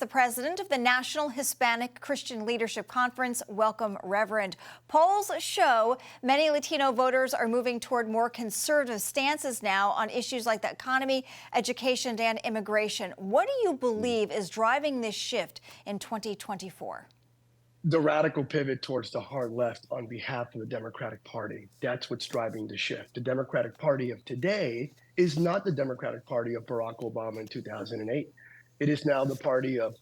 president of the National Hispanic Christian Leadership Conference. Welcome, Reverend. Polls show many Latino voters are moving toward more conservative stances now on issues like the economy, education, and immigration. What do you believe is driving this shift in 2024? The radical pivot towards the hard left on behalf of the Democratic Party. That's what's driving the shift. The Democratic Party of today is not the Democratic Party of Barack Obama in 2008. It is now the party of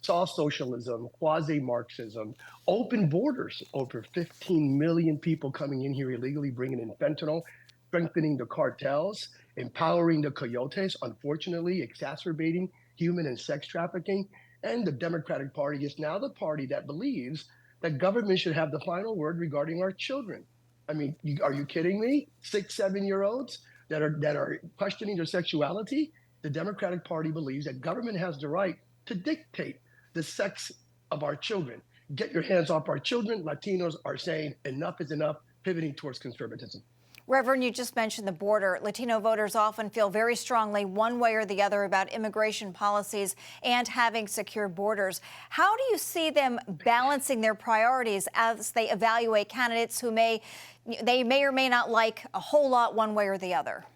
soft socialism, quasi-Marxism, open borders, over 15 million people coming in here illegally, bringing in fentanyl, strengthening the cartels, empowering the coyotes, unfortunately exacerbating human and sex trafficking. And the Democratic Party is now the party that believes that government should have the final word regarding our children. I mean, are you kidding me? 6, 7-year-olds that are questioning their sexuality? The Democratic Party believes that government has the right to dictate the sex of our children. Get your hands off our children. Latinos are saying enough is enough, pivoting towards conservatism. Reverend, you just mentioned the border. Latino voters often feel very strongly one way or the other about immigration policies and having secure borders. How do you see them balancing their priorities as they evaluate candidates who may or may not like a whole lot one way or the other?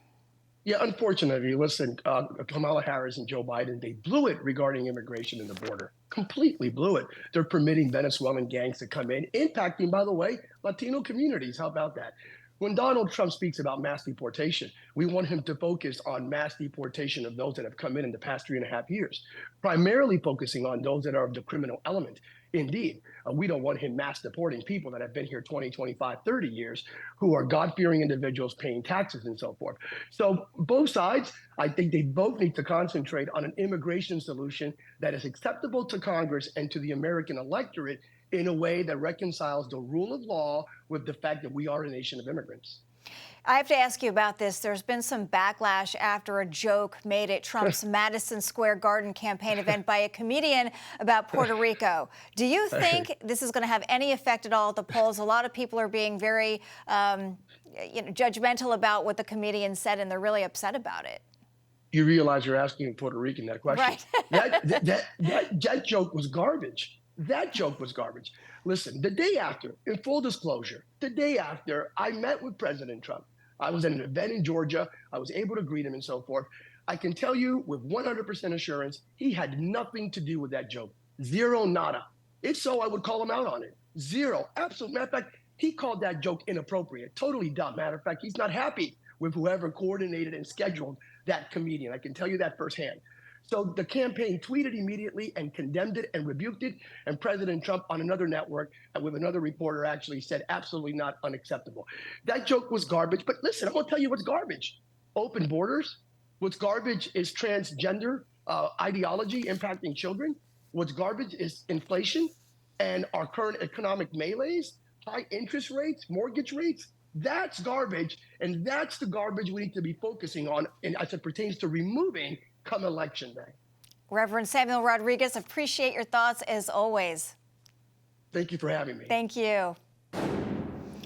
Yeah, unfortunately, listen, Kamala Harris and Joe Biden, they blew it regarding immigration and the border. Completely blew it. They're permitting Venezuelan gangs to come in, impacting, by the way, Latino communities. How about that? When Donald Trump speaks about mass deportation, we want him to focus on mass deportation of those that have come in the past 3.5 years, primarily focusing on those that are of the criminal element. Indeed, we don't want him mass deporting people that have been here 20, 25, 30 years, who are God-fearing individuals paying taxes and so forth. So both sides, I think they both need to concentrate on an immigration solution that is acceptable to Congress and to the American electorate in a way that reconciles the rule of law with the fact that we are a nation of immigrants. I have to ask you about this. There's been some backlash after a joke made at Trump's Madison Square Garden campaign event by a comedian about Puerto Rico. Do you think this is going to have any effect at all at the polls? A lot of people are being very judgmental about what the comedian said, and they're really upset about it. You realize you're asking a Puerto Rican that question. Right. That joke was garbage. That joke was garbage. Listen, the day after, in full disclosure, the day after I met with President Trump, I was at an event in Georgia. I was able to greet him and so forth. I can tell you with 100% assurance, he had nothing to do with that joke. Zero, nada. If so, I would call him out on it. Zero. Absolute. Matter of fact, he called that joke inappropriate. Totally dumb. Matter of fact, he's not happy with whoever coordinated and scheduled that comedian. I can tell you that firsthand. So the campaign tweeted immediately and condemned it and rebuked it. And President Trump on another network with another reporter actually said absolutely not, unacceptable. That joke was garbage. But listen, I'm going to tell you what's garbage. Open borders. What's garbage is transgender ideology impacting children. What's garbage is inflation and our current economic melees, high interest rates, mortgage rates. That's garbage. And that's the garbage we need to be focusing on as it pertains to removing come election day. Reverend Samuel Rodriguez, appreciate your thoughts as always. Thank you for having me. Thank you.